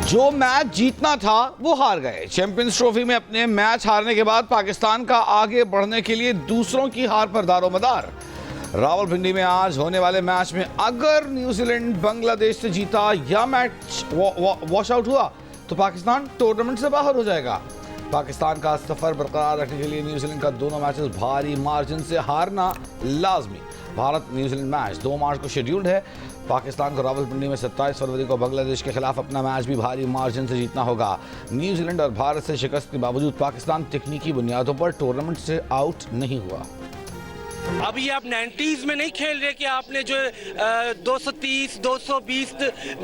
जो मैच जीतना था वो हार गए। चैंपियंस ट्रॉफी में अपने मैच हारने के बाद पाकिस्तान का आगे बढ़ने के लिए दूसरों की हार पर दारोमदार। रावलपिंडी में आज होने वाले मैच में अगर न्यूजीलैंड बांग्लादेश से जीता या मैच वॉश आउट हुआ तो पाकिस्तान टूर्नामेंट से बाहर हो जाएगा। पाकिस्तान का सफर बरकरार रखने के लिए न्यूजीलैंड का दोनों मैचेस भारी मार्जिन से हारना लाजमी। भारत न्यूजीलैंड मैच 2 मार्च को शेड्यूल्ड है। पाकिस्तान को रावलपिंडी में 27 फरवरी को बांग्लादेश के खिलाफ अपना मैच भी भारी मार्जिन से जीतना होगा। न्यूजीलैंड और भारत से शिकस्त के बावजूद पाकिस्तान तकनीकी बुनियादों पर टूर्नामेंट से आउट नहीं हुआ। अभी आप 90s में नहीं खेल रहे कि आपने जो 230 220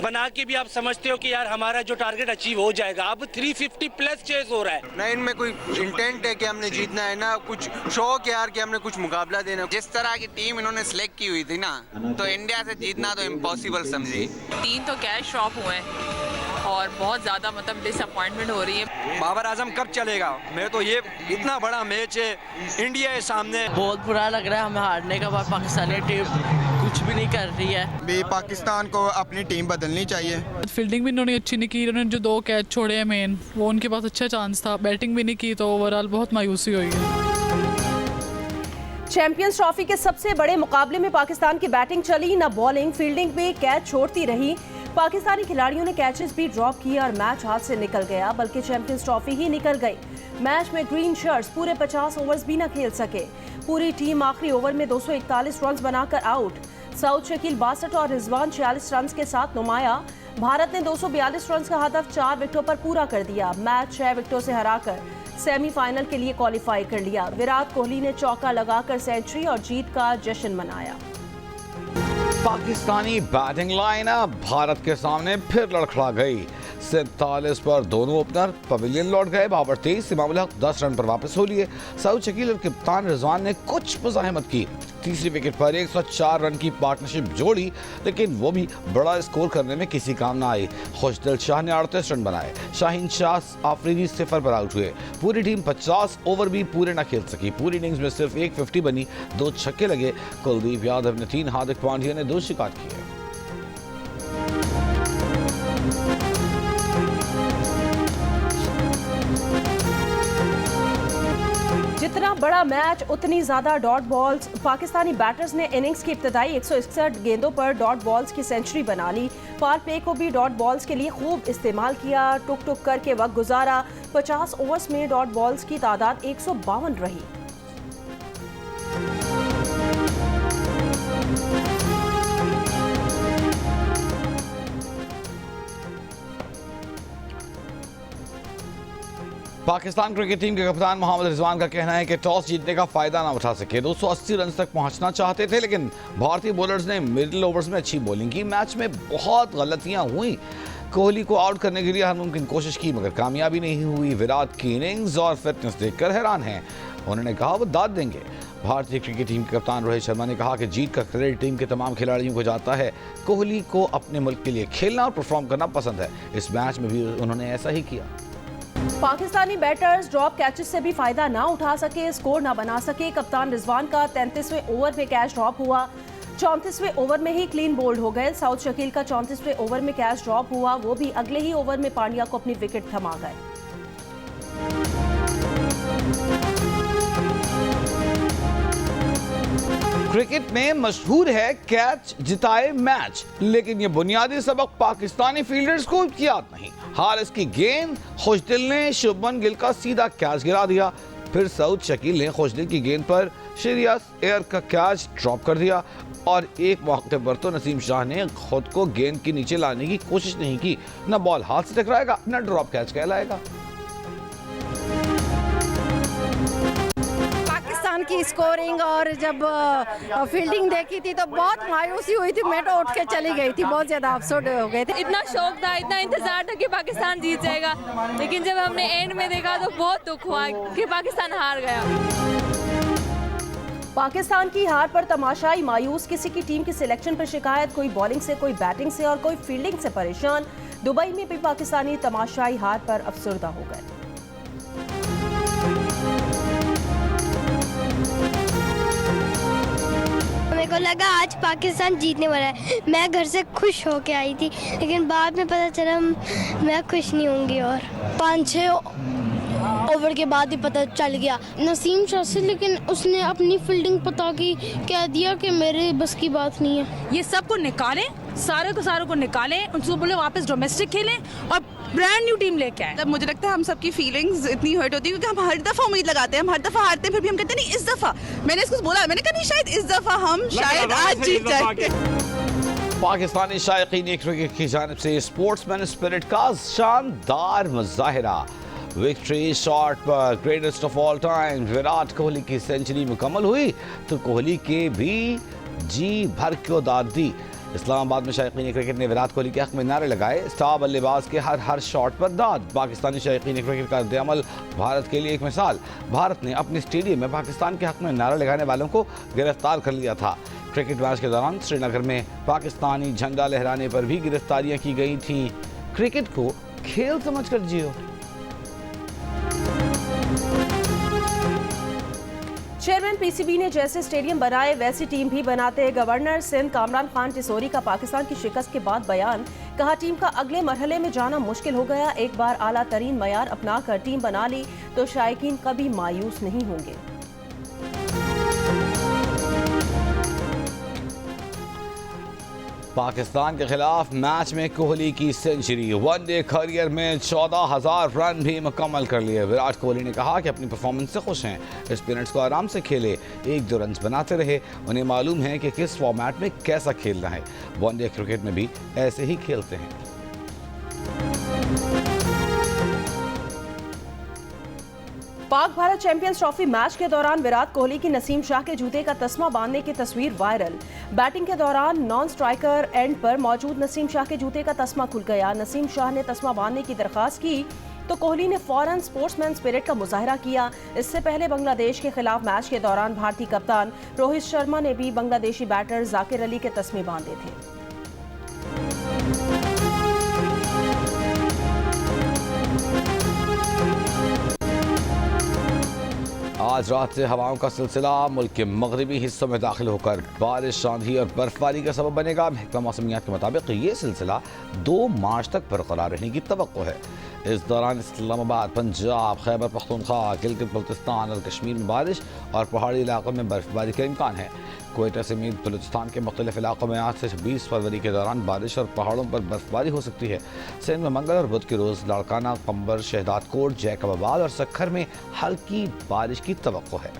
बना के भी आप समझते हो कि यार हमारा जो टारगेट अचीव हो जाएगा। अब 350 प्लस चेस हो रहा है। ना इनमें कोई इंटेंट है कि हमने जीतना है, ना कुछ शौक यार कि हमने कुछ मुकाबला देना। जिस तरह की टीम इन्होंने सिलेक्ट की हुई थी ना, तो इंडिया से जीतना तो इम्पॉसिबल समझी। 3 तो कैश ड्रॉप हुए हैं और बहुत ज़्यादा मतलब डिसअपॉइंटमेंट हो रही है। बाबर आजम कब चलेगा? मैं तो ये इतना बड़ा मैच है, इंडिया है सामने। बहुत बुरा लग रहा है हमें हारने के बाद। पाकिस्तानी टीम कुछ भी नहीं कर रही है। भी पाकिस्तान को अपनी टीम बदलनी चाहिए। फील्डिंग भी इन्होंने अच्छी नहीं की। इन्होंने जो 2 कैच छोड़े हैं मेन, वो उनके पास अच्छा चांस था। बैटिंग भी नहीं की तो ओवरऑल बहुत मायूसी हुई है। चैंपियंस ट्रॉफी के सबसे बड़े मुकाबले में पाकिस्तान की बैटिंग चली, न बॉलिंग। फील्डिंग भी कैच छोड़ती रही। पाकिस्तानी खिलाड़ियों ने कैचेस भी ड्रॉप किए और मैच हाथ से निकल गया, बल्कि चैंपियंस ट्रॉफी ही निकल गई। मैच में ग्रीन शर्ट्स पूरे 50 ओवर्स भी न खेल सके। पूरी टीम आखिरी ओवर में 241 रन बनाकर आउट। सऊद शकील 62 और रिजवान 46 रन के साथ नुमाया। भारत ने 242 रन का हदफ 4 विकेटों पर पूरा कर दिया। मैच 6 विकेटों से हराकर सेमीफाइनल के लिए क्वालिफाई कर लिया। विराट कोहली ने चौका लगाकर सेंचुरी और जीत का जश्न मनाया। पाकिस्तानी बैटिंग लाइन अब भारत के सामने फिर लड़खड़ा गई। 47 पर दोनों ओपनर पवेलियन लौट गए। बाबर 23, इमाम उल हक 10 रन पर वापस हो लिए। सऊद शकील और कप्तान रिजवान ने कुछ मुज़ाहमत की। तीसरी विकेट पर 104 रन की पार्टनरशिप जोड़ी, लेकिन वो भी बड़ा स्कोर करने में किसी काम ना आई। खुशदिल शाह ने 38 रन बनाए। शाहीन शाह आफरीदी 0 पर आउट हुए। पूरी टीम 50 ओवर भी पूरे न खेल सकी। पूरी इनिंग्स में सिर्फ 150 बनी, 2 छक्के लगे। कुलदीप यादव ने 3, हार्दिक पांड्या ने 2 शिकार किए। जितना बड़ा मैच उतनी ज्यादा डॉट बॉल्स। पाकिस्तानी बैटर्स ने इनिंग्स की इब्तदाई 161 गेंदों पर डॉट बॉल्स की सेंचुरी बना ली। पावर प्ले को भी डॉट बॉल्स के लिए खूब इस्तेमाल किया। टुक टुक करके वक्त गुजारा। 50 ओवर्स में डॉट बॉल्स की तादाद 152 रही। पाकिस्तान क्रिकेट टीम के कप्तान मोहम्मद रिजवान का कहना है कि टॉस जीतने का फायदा ना उठा सके। 280 रन तक पहुंचना चाहते थे, लेकिन भारतीय बॉलर्स ने मिडिल ओवर्स में अच्छी बॉलिंग की। मैच में बहुत गलतियां हुई। कोहली को आउट करने के लिए हर मुमकिन कोशिश की, मगर कामयाबी नहीं हुई। विराट की इनिंग्स और फिटनेस देखकर हैरान हैं। उन्होंने कहा वो दाद देंगे। भारतीय क्रिकेट टीम के कप्तान रोहित शर्मा ने कहा कि जीत का क्रेडिट टीम के तमाम खिलाड़ियों को जाता है। कोहली को अपने मुल्क के लिए खेलना और परफॉर्म करना पसंद है। इस मैच में भी उन्होंने ऐसा ही किया। पाकिस्तानी बैटर्स ड्रॉप कैचेस से भी फायदा ना उठा सके, स्कोर ना बना सके। कप्तान रिजवान का 33वें ओवर में कैच ड्रॉप हुआ। 34वें ओवर में ही क्लीन बोल्ड हो गए। सऊद शकील का 34वें ओवर में कैच ड्रॉप हुआ। वो भी अगले ही ओवर में पांड्या को अपनी विकेट थमा गए। क्रिकेट में मशहूर है कैच जिताए मैच, लेकिन ये बुनियादी सबक पाकिस्तानी फील्डर्स को याद नहीं। हारिस की गेंद खुशदिल ने शुभमन गिल का सीधा कैच गिरा दिया। फिर सऊद शकील ने खुशदिल की गेंद पर श्रेयस अय्यर का कैच ड्रॉप कर दिया। और एक मौके पर तो नसीम शाह ने खुद को गेंद के नीचे लाने की कोशिश नहीं की। न बॉल हाथ से टकराएगा, न ड्रॉप कैच कहलाएगा। की स्कोरिंग और जब फील्डिंग देखी थी तो बहुत मायूसी हुई थी। मैं तो उठ के चली गई थी, बहुत ज्यादा अफसोस हो गए थे। इतना शौक था, इतना इंतजार था कि पाकिस्तान जीत जाएगा, लेकिन जब हमने एंड में देखा तो बहुत दुख हुआ कि पाकिस्तान हार गया। पाकिस्तान की हार पर तमाशाई मायूस। किसी की टीम की सिलेक्शन पर शिकायत, कोई बॉलिंग से, कोई बैटिंग से और कोई फील्डिंग से परेशान। दुबई में भी पाकिस्तानी तमाशाई हार पर अफसरदा हो गए। को लगा आज पाकिस्तान जीतने वाला है, मैं घर से खुश होके आई थी, लेकिन बाद में पता चला मैं खुश नहीं होंगी। और 5-6 ओवर के बाद ही पता चल गया नसीम शाह से, लेकिन उसने अपनी फील्डिंग पता की, कह दिया कि मेरे बस की बात नहीं है। ये सबको निकालें, सारों को निकालें, उनको बोले वापस डोमेस्टिक खेलें और ब्रांड न्यू टीम लेके आए। तब मुझे लगता है हम सबकी फीलिंग्स इतनी हर्ट होती है क्योंकि हम हर दफ़ा उम्मीद लगाते हैं, हम हर दफ़ा हारते हैं, फिर भी हम कहते हैं नहीं इस दफ़ा, मैंने इसको बोला, मैंने कहा नहीं शायद इस दफ़ा हम शायद आज जीत जाएंगे। पाकिस्तानी शायकीन क्रिकेट की जानिब से स्पोर्ट्समैन स्पिरिट का शानदार मुजाहिरा। विक्ट्री शॉट पर greatest of all time Virat Kohli की सेंचुरी मुकम्मल हुई तो कोहली के भी जी भर को दाद दी। इस्लामाबाद में शायकीन क्रिकेट ने विराट कोहली के हक में नारे लगाए, स्टार बल्लेबाज के हर शॉट पर दाद। पाकिस्तानी शायकीन क्रिकेट का रद्द-ए-अमल भारत के लिए एक मिसाल। भारत ने अपने स्टेडियम में पाकिस्तान के हक में नारा लगाने वालों को गिरफ्तार कर लिया था। क्रिकेट मैच के दौरान श्रीनगर में पाकिस्तानी झंडा लहराने पर भी गिरफ्तारियां की गई थीं। क्रिकेट को खेल समझकर जियो। चेयरमैन पीसीबी ने जैसे स्टेडियम बनाए वैसी टीम भी बनाते। गवर्नर सिंध कामरान खान टिसोरी का पाकिस्तान की शिकस्त के बाद बयान, कहा टीम का अगले मरहले में जाना मुश्किल हो गया, एक बार आला तरीन मयार अपनाकर टीम बना ली तो शायकीन कभी मायूस नहीं होंगे। पाकिस्तान के खिलाफ मैच में कोहली की सेंचुरी, वनडे करियर में 14,000 रन भी मुकम्मल कर लिए। विराट कोहली ने कहा कि अपनी परफॉर्मेंस से खुश हैं, स्पिनर्स को आराम से खेले, 1-2 रन बनाते रहे, उन्हें मालूम है कि किस फॉर्मेट में कैसा खेलना है। वनडे क्रिकेट में भी ऐसे ही खेलते हैं। Pak Bharat champions trophy match के दौरान विराट कोहली की नसीम शाह के जूते का तस्मा बांधने की तस्वीर वायरल। बैटिंग के दौरान नॉन स्ट्राइकर एंड पर मौजूद नसीम शाह के जूते का तस्मा खुल गया। नसीम शाह ने तस्मा बांधने की दरख्वास्त की तो कोहली ने फौरन स्पोर्ट्समैन स्पिरिट का मुजाहिरा किया। इससे पहले बांग्लादेश के खिलाफ मैच के दौरान भारतीय कप्तान रोहित शर्मा ने भी बांग्लादेशी बैटर जाकिर अली के तस्मे बांधे थे। आज रात से हवाओं का सिलसिला मुल्क के मगरबी हिस्सों में दाखिल होकर बारिश, आंधी और बर्फबारी का सबब बनेगा। महकमा मौसमियात के मुताबिक ये सिलसिला 2 मार्च तक बरकरार रहने की तवक्को है। इस दौरान इस्लामाबाद, पंजाब, खैबर पख्तूनख्वा, गिलगित बल्तिस्तान और कश्मीर में बारिश और पहाड़ी इलाकों में बर्फबारी का इम्कान है। क्वेटा समेत बलूचिस्तान के मुख्तलिफ इलाकों में आज से 26 फरवरी के दौरान बारिश और पहाड़ों पर बर्फबारी हो सकती है। सिंध में मंगल और बुध के रोज़ लाड़काना, कंबर, शहदाद कोट, जैकबाबाद और सक्खर में हल्की बारिश की तवक्को है।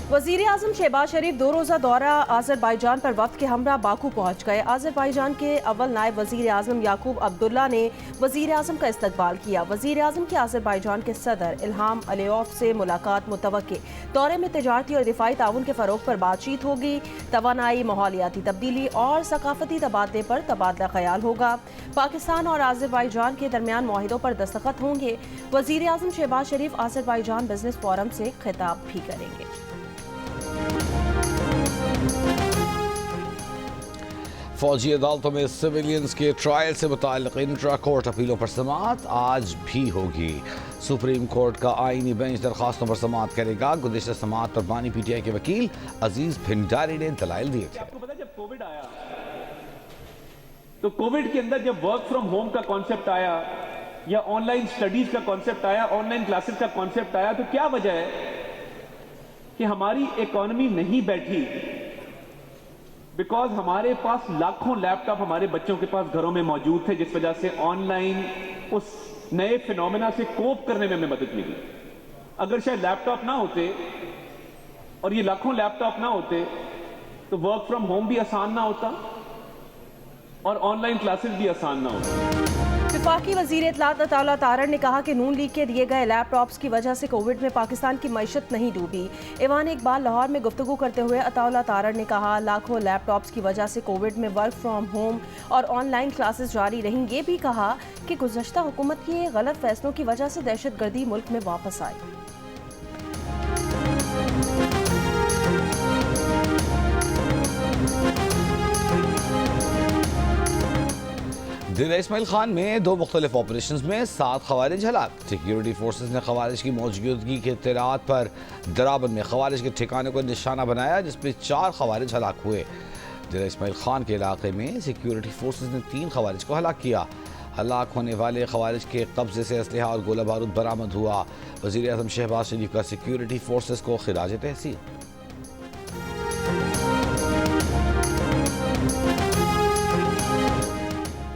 वज़ीर आज़म शहबाज शरीफ 2 रोज़ा दौरा आज़रबाईजान पर वफ़द के हमरा बाकू पहुँच गए। आज़रबाईजान के अव्वल नायब वज़ीर आज़म याकूब अब्दुल्ला ने वज़ीर आज़म का इस्तकबाल किया। वज़ीर आज़म की आज़रबाईजान के सदर इल्हाम अलियोव से मुलाकात मुतवक्के। दौरे में तिजारती और दिफाई ताउन के फ़रोग़ पर बातचीत होगी। तवानाई, माहौलियाती तब्दीली और सकाफती तबादले पर तबादला ख्याल होगा। पाकिस्तान और आज़रबाईजान के दरमियान मुआहिदों पर दस्तखत होंगे। वज़ीर आज़म शहबाज शरीफ आज़रबाईजान बिजनेस फोरम से खिताब भी करेंगे। फौजी अदालतों में सिविलियंस के ट्रायल से मुताल्लिक़ इंट्रा कोर्ट अपीलों पर समाअत आज भी होगी। सुप्रीम कोर्ट का आईनी बेंच दरखास्तों पर समाअत करेगा। गुज़िश्ता समाअत पर बानी पीटीआई के वकील अजीज भिंडारी ने दलाइल दिए थे। आपको पता है जब कोविड आया तो कोविड के अंदर जब वर्क फ्रॉम होम का कॉन्सेप्ट आया या ऑनलाइन स्टडीज का कॉन्सेप्ट आया, ऑनलाइन क्लासेस का कॉन्सेप्ट आया, तो क्या वजह है कि हमारी इकोनॉमी नहीं बैठी? बिकॉज हमारे पास लाखों लैपटॉप हमारे बच्चों के पास घरों में मौजूद थे, जिस वजह से ऑनलाइन उस नए फिनोमेना से कोप करने में हमें मदद मिली। अगर शायद लैपटॉप ना होते और ये लाखों लैपटॉप ना होते तो वर्क फ्रॉम होम भी आसान ना होता और ऑनलाइन क्लासेस भी आसान ना होती। वफाकी वज़ीर इत्तलात अताउल्लाह तारड़ ने कहा कि नून लीग के दिए गए लैपटॉप्स की वजह से कोविड में पाकिस्तान की मईशत नहीं डूबी। ईवान इकबाल लाहौर में गुफ्तगू करते हुए अताउल्लाह तारड़ ने कहा, लाखों लैपटॉप्स की वजह से कोविड में वर्क फ्रॉम होम और ऑनलाइन क्लासेस जारी रहीं। ये भी कहा कि गुज़श्ता हुकूमत के गलत फैसलों की वजह से दहशतगर्दी मुल्क में वापस आई। ज़िला इस्माइल खान में 2 मुख्तलिफ ऑपरेशन में 7 खवारिज हलाक। सिक्योरिटी फोर्सेज ने खवारिज की मौजूदगी के इत्तलात पर दराबन में खवारिज के ठिकाने को निशाना बनाया, जिसमें 4 खवारिज हलाक हुए। ज़िला इस्माइल खान के इलाके में सिक्योरिटी फोर्सेज ने 3 खवारिज को हलाक किया। हलाक होने वाले खवारिज के कब्जे से असलहा और गोला बारूद बरामद हुआ। वज़ीर आज़म शहबाज शरीफ का सिक्योरिटी फोर्सेज को खिराज तहसीन।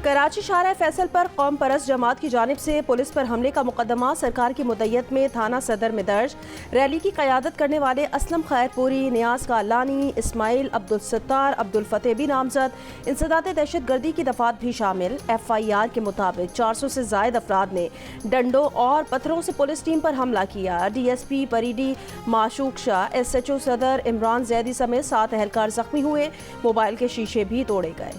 कराची शाहराह फैसल पर कौम परस्त जमात की जानिब से पुलिस पर हमले का मुकदमा सरकार की मुद्दत में थाना सदर में दर्ज। रैली की क़यादत करने वाले असलम खैरपुरी, नियाज कालानी, इस्माइल अब्दुल सत्तार, अब्दुल फतेह भी नामजद। इंसदाद दहशत गर्दी की दफात भी शामिल। FIR के मुताबिक 400 से जायद अफराद ने डंडों और पत्थरों से पुलिस टीम पर हमला किया। DSP परीडी माशूक शाह, SHO सदर इमरान जैदी समेत 7 एहलकार जख्मी हुए। मोबाइल के शीशे भी तोड़े गए।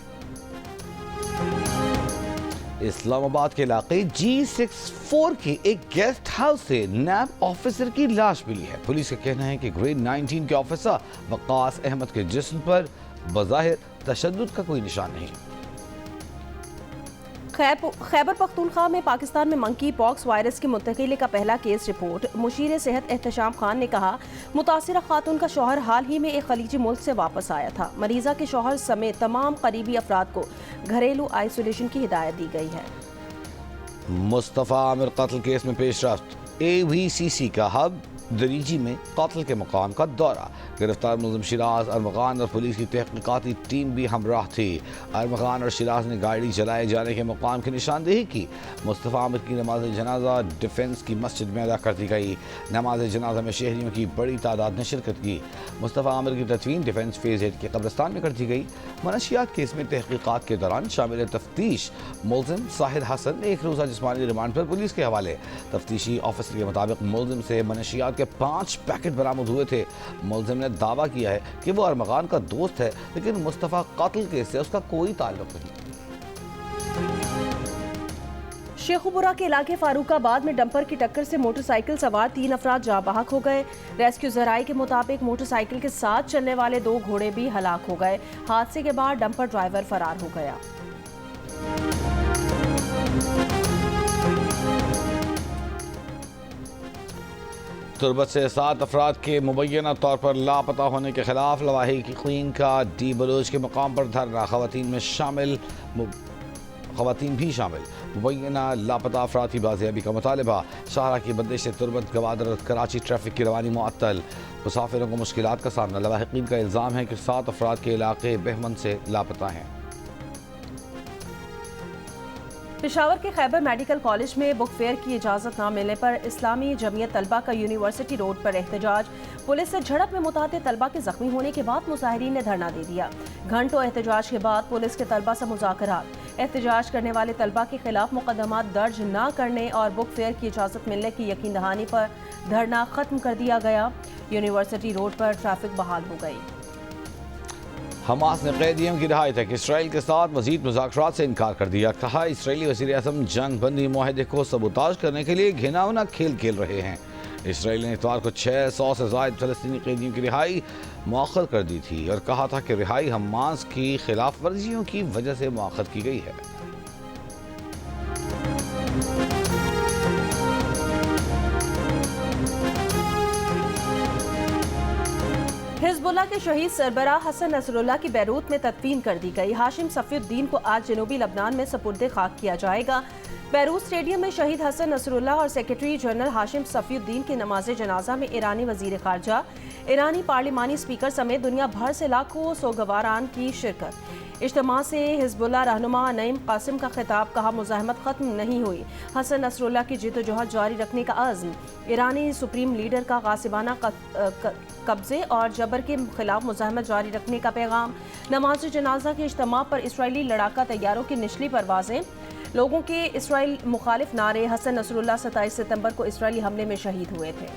इस्लामाबाद के इलाके G64 के एक गेस्ट हाउस से नैब ऑफिसर की लाश मिली है। पुलिस का कहना है कि ग्रेड 19 के ऑफिसर वकास अहमद के जिस्म पर बज़ाहिर तशद्दुद का कोई निशान नहीं। खैबर पख्तूनख्वा में पाकिस्तान में मंकी पॉक्स वायरस की मुंतकिली का पहला केस रिपोर्ट। मुशीर सेहत एहतशाम खान ने कहा, मुतासिरा खातून का शौहर हाल ही में एक खलीजी मुल्क से वापस आया था। मरीजा के शौहर समेत तमाम करीबी अफराद को घरेलू आइसोलेशन की हिदायत दी गई है। मुस्तफ़ा आमिर कत्ल केस में पेशरफ्त। AVCC का हब दरीजी में कत्ल के मकाम का दौरा। गिरफ्तार मुलजिम शिराज, अरमगान और पुलिस की तहकीकाती टीम भी हमराह थी। अरमगान और शिराज ने गाड़ी जलाए जाने के मकाम की निशानदेही की। मुस्तफ़ा आमिर की नमाज जनाजा डिफेंस की मस्जिद में अदा कर दी गई। नमाज जनाजा में शहरियों की बड़ी तादाद ने शिरकत की। मुस्तफ़ा आमिर की तदफीन डिफेंस फेज 8 के कब्रिस्तान में कर दी गई। मनशियात केस में तहकीकात के दौरान शामिल तफ्तीश मुलजिम साहिद हसन 1 रोज़ा जिस्मानी रिमांड पर पुलिस के हवाले। तफ्तीशी ऑफिसर के मुताबिक मुलजिम से मनशियात के 5 पैकेट बरामद हुए थे। मुलजिम ने दावा किया है कि वो अरमगान का दोस्त है, लेकिन मुस्तफ़ा कत्ल केस से उसका कोई ताल्लुक नहीं। शेखुपुरा के इलाके फारूकाबाद में डंपर की टक्कर से मोटरसाइकिल सवार 3 अफराद जाँ बहक हो गए। रेस्क्यू जराये के मुताबिक मोटरसाइकिल के साथ चलने वाले 2 घोड़े भी हलाक हो गए। हादसे के बाद डंपर ड्राइवर फरार हो गया। तुर्बत से 7 अफराद के मुबैना तौर पर लापता होने के खिलाफ लवाही की क्वीन का डी बलूच के मकाम पर धरना। खवातीन भी शामिल। मुबैना लापता अफराद की बाजियाबी का मुतालबा। शाहरा की बंदिश से तुर्बत गवादर कराची ट्रैफिक की रवानी मुअत्तल। मुसाफिरों को मुश्किलात का सामना। लवाहिकीन का इल्ज़ाम है कि 7 अफराद के इलाके बहमन से लापता हैं। पेशावर के खैबर मेडिकल कॉलेज में बुक फेयर की इजाज़त न मिलने पर इस्लामी जमीयत तलबा का यूनिवर्सिटी रोड पर एहतजाज। पुलिस से झड़प में मुतादिद तलबा के जख्मी होने के बाद मुजाहिरीन ने धरना दे दिया। घंटों एहतजाज के बाद पुलिस के तलबा से मुज़ाकरात। एहतजाज करने वाले तलबा के खिलाफ मुकदमा दर्ज न करने और बुक फेयर की इजाज़त मिलने की यकीन दहानी पर धरना खत्म कर दिया गया। यूनिवर्सिटी रोड पर ट्रैफिक बहाल हो गई। हमास ने कैदियों की रिहाई तक इसराइल के साथ मजीद मुज़ाकरात से इनकार कर दिया। कहा, इसराइली वज़ीर आज़म जंग बंदी मुआहदे को सबूताज करने के लिए घिनौना खेल खेल रहे हैं। इसराइल ने इतवार को 600 से ज़ायद फ़लस्तीनी कैदियों की रिहाई मौखर कर दी थी और कहा था कि रिहाई हमास की खिलाफ वर्जियों की वजह से मौखर की गई है। हिजबुल्लाह के शहीद सरबराह हसन नसरुल्लाह की बैरूत में तदफीन कर दी गई। हाशिम सफीउद्दीन को आज जनूबी लबनान में सपुर्दे खाक किया जाएगा। बैरूत स्टेडियम में शहीद हसन नसरुल्लाह और सेक्रेटरी जनरल हाशिम सफीउद्दीन की नमाज जनाजा में ईरानी वजीर खारजा, ईरानी पार्लिमानी स्पीकर समेत दुनिया भर से लाखों सोगवारान की शिरकत। इज्तिमा से हिजबुल्लाह रहनुमा नईम कासिम का खिताब। कहा, मुज़ाहमत ख़त्म नहीं हुई। हसन नसरुल्लाह की जिद्दोजहद जारी रखने का अज़्म। ईरानी सुप्रीम लीडर का गासिबाना कब्जे और जबर के खिलाफ मुज़ाहमत जारी रखने का पैगाम। नमाज जनाजा के इज्तिमा पर इसराइली लड़ाका तैयारों की निचली परवाजें। लोगों के इसराइल मुखालिफ नारे। हसन नसरुल्लाह 27 सितंबर को इसराइली हमले में शहीद हुए थे।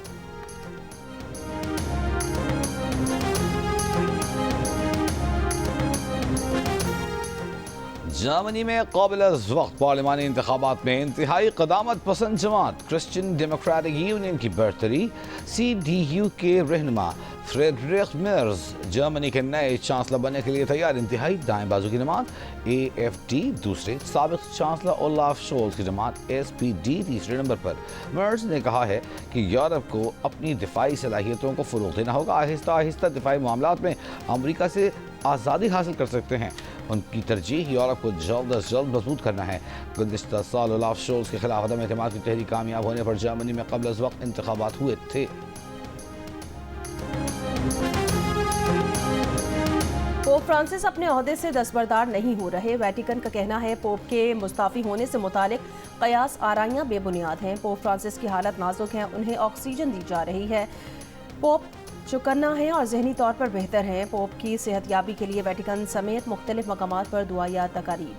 जर्मनी में काबिल वक्त पार्लिमानी इंतखाबात में इंतहाई क़दामत पसंद जमात क्रिश्चियन डेमोक्रेटिक यूनियन की बरतरी। CDU के रहनुमा फ्रेडरिक मेर्ज जर्मनी के नए चांसलर बनने के लिए तैयार। इंतहाई दाएं बाजू की जमात AfD दूसरे, साबिक चांसलर ओलाफ शोल्स की जमात SPD तीसरे नंबर पर। मेर्ज ने कहा है कि यूरोप को अपनी दिफाई सलाहियतों को फरोग देना होगा। आहिस्ता आहिस्ता दिफाई मामलात में अमरीका से आज़ादी हासिल कर सकते हैं। उनकी तरजीह यूरोप को जल्द अज जल्द मजबूत करना है। गुज़िश्ता साल ओलाफ शोल्स के खिलाफ अदम एतमाद की तहरीक कामयाब होने पर जर्मनी में कब्ल अज़ वक्त इंतखाबात हुए थे। पोप फ्रांसिस अपने ओहदे से दस्तबरदार नहीं हो रहे। वेटिकन का कहना है पोप के मुस्ताफ़ी होने से मुतालिक कयास आराइयाँ बेबुनियाद हैं। पोप फ्रांसिस की हालत नाजुक है, उन्हें ऑक्सीजन दी जा रही है। पोप चुकन्ना है और जहनी तौर पर बेहतर हैं। पोप की सेहतयाबी के लिए वेटिकन समेत मुख्तलिफ मकामात पर दुआया तकारीब।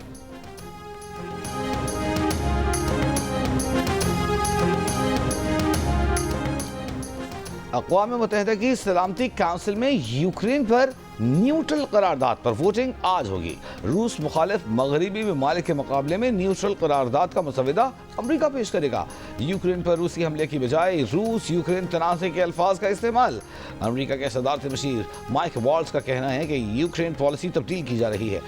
अक़वाम मुत्तहिदा की सलामती काउंसिल में यूक्रेन पर न्यूट्रल करारदाद पर वोटिंग आज होगी। रूस मुखालिफ मगरबी ममालिक के मुकाबले में न्यूट्रल करारदाद का मसवदा अमरीका पेश करेगा। यूक्रेन पर रूसी हमले की बजाय रूस यूक्रेन तनाज़े के अल्फाज का इस्तेमाल। अमरीका के सदारती मशीर माइक वॉल्स का कहना है कि यूक्रेन पॉलिसी तब्दील की जा रही है।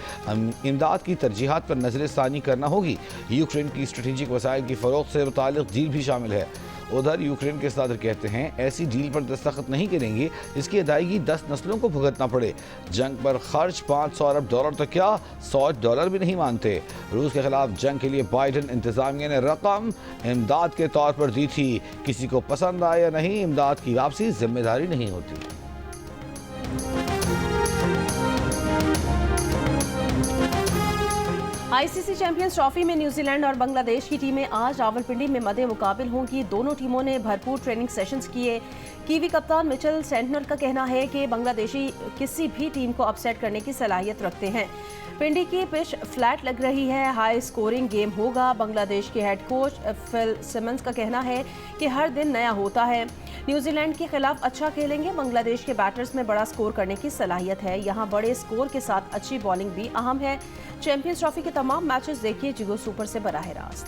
इमदाद की तरजीहात पर नजरसानी करना होगी। यूक्रेन की स्ट्रेटेजिक वसाइल की फ़रोख्त से मुताल्लिक़ डील भी शामिल है। उधर यूक्रेन के सदर कहते हैं ऐसी डील पर दस्तखत नहीं करेंगे इसकी अदायगी 10 नस्लों को भुगतना पड़े। जंग पर खर्च $500 अरब तक क्या $100 भी नहीं मानते। रूस के खिलाफ जंग के लिए बाइडन इंतजामिया ने रकम इमदाद के तौर पर दी थी। किसी को पसंद आए या नहीं, इमदाद की वापसी जिम्मेदारी नहीं होती। आईसीसी चैंपियंस ट्रॉफी में न्यूजीलैंड और बांग्लादेश की टीमें आज रावलपिंडी में मद्दे मुकाबिल होंगी। दोनों टीमों ने भरपूर ट्रेनिंग सेशंस किए। कीवी कप्तान मिचेल सेंटनर का कहना है कि बांग्लादेशी किसी भी टीम को अपसेट करने की सलाहियत रखते हैं। पिंडी की पिच फ्लैट लग रही है, हाई स्कोरिंग गेम होगा। बांग्लादेश के हेड कोच फिल सिमंस का कहना है कि हर दिन नया होता है। न्यूजीलैंड के खिलाफ अच्छा खेलेंगे। बांग्लादेश के बैटर्स में बड़ा स्कोर करने की सलाहियत है। यहाँ बड़े स्कोर के साथ अच्छी बॉलिंग भी अहम है। चैंपियंस ट्रॉफी के तमाम मैचेस देखिए जियो सुपर से बराह रास्त।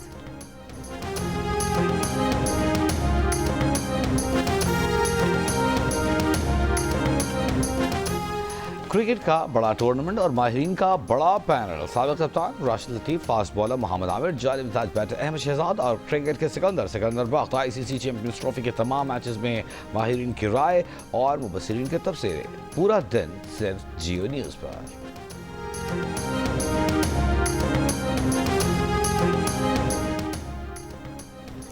क्रिकेट का बड़ा टूर्नामेंट और माहिरीन का बड़ा पैनल। साबिक कप्तान राशिद लतीफ, फास्ट बॉलर मोहम्मद आमिर, जालिब ताज बैटर अहमद शहजाद और क्रिकेट के सिकंदर बख्त। आईसीसी चैंपियंस ट्रॉफी के तमाम मैचेस में माहिरीन की राय और मुबस्सिरीन के तबसरे। पूरा दिन सिर्फ जियो न्यूज़ पर।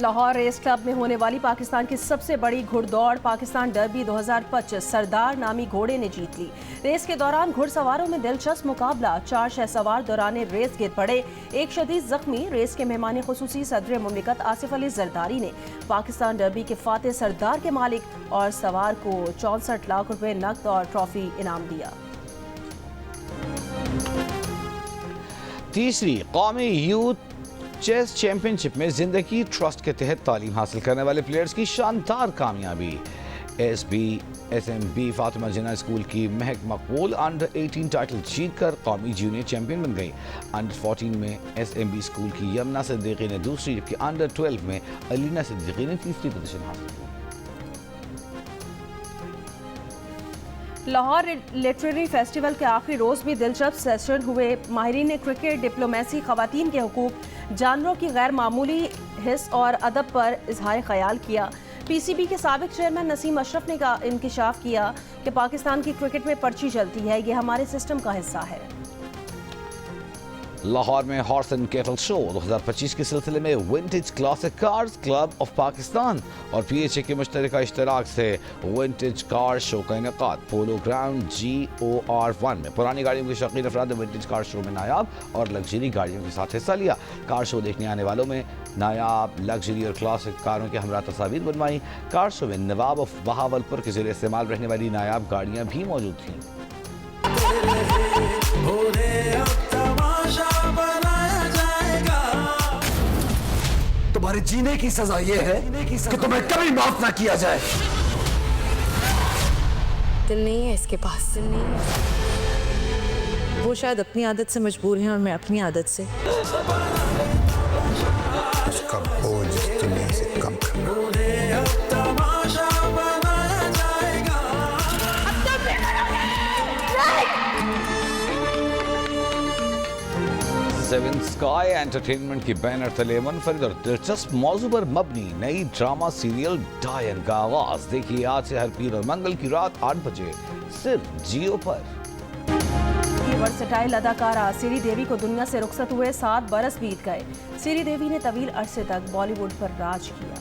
लाहौर रेस क्लब में होने वाली पाकिस्तान की सबसे बड़ी घुड़दौड़ पाकिस्तान डर्बी 2025 सरदार नामी घोड़े ने जीत ली। रेस के दौरान घुड़सवारों में दिलचस्प मुकाबला। 4 शहसवार दौरान रेस गिर पड़े, एक शदीद जख्मी। रेस के मेहमान खुसूसी सदर मुमलिकत आसिफ अली जरदारी ने पाकिस्तान डर्बी के फातेह सरदार के मालिक और सवार को 64 लाख रुपए नकद और ट्रॉफी इनाम दिया। तीसरी कौमी यूथ चेस चैंपियनशिप में जिंदगी ट्रस्ट के तहत तालीम हासिल करने वाले प्लेयर्स की शानदार कामयाबी। SBSMB फातिमा जिन्ना स्कूल की महक मकबूल अंडर 18 टाइटल जीतकर कौमी जूनियर चैंपियन बन गई। अंडर 14 में SMB स्कूल की यमुना सिद्दीकी ने दूसरी, जबकि अंडर 12 में अलीना सिद्दीकी ने तीसरी पोजीशन हासिल की। लाहौर लिटरेरी फेस्टिवल के आखिरी रोज भी दिलचस्प सेशन हुए। माहिरीन ने क्रिकेट, डिप्लोमेसी, खवातीन के हुकूक, जानवरों की गैर मामूली हिस्स और अदब पर इजहार ख्याल किया। PCB के साबिक चेयरमैन नसीम अशरफ ने इंकशाफ किया कि पाकिस्तान की क्रिकेट में पर्ची चलती है, ये हमारे सिस्टम का हिस्सा है। लाहौर में हॉर्स एंड कैटल शो 2025 के सिलसिले में vintage classic cars club of Pakistan और PHA के मुश्तरका इश्तराक से विंटेज कार शो का इनेकाद पोलो ग्राउंड GOR1 में। पुरानी गाड़ियों के शौकीन अफराद ने विंटेज कार शो में नायाब और लग्जरी गाड़ियों के साथ हिस्सा लिया। कार शो देखने आने वालों में नायाब, लग्जरी और क्लासिक कारों के हमरा तस्वीर बनवाई। कार शो में नवाब ऑफ बहावलपुर के ज़रिए इस्तेमाल रहने वाली नायाब गाड़ियाँ भी मौजूद थीं। तुम्हारे जीने की सजा ये है कि तुम्हें कभी माफ ना किया जाए। दिल नहीं है इसके पास, दिल नहीं है। वो शायद अपनी आदत से मजबूर हैं और मैं अपनी आदत से। उसका बोझ दुनिया से कम करना। 7 स्काई एंटरटेनमेंट की बैनर तले मुनफरिद और दिलचस्प मौजू पर मबनी नई ड्रामा सीरियल डायन का आगाज देखिए आज से हर पीर और मंगल की रात 8 बजे सिर्फ जियो पर। वर्सेटाइल अदाकारा श्री देवी को दुनिया से रुखसत हुए 7 बरस बीत गए। श्री देवी ने तवील अरसे तक बॉलीवुड पर राज किया।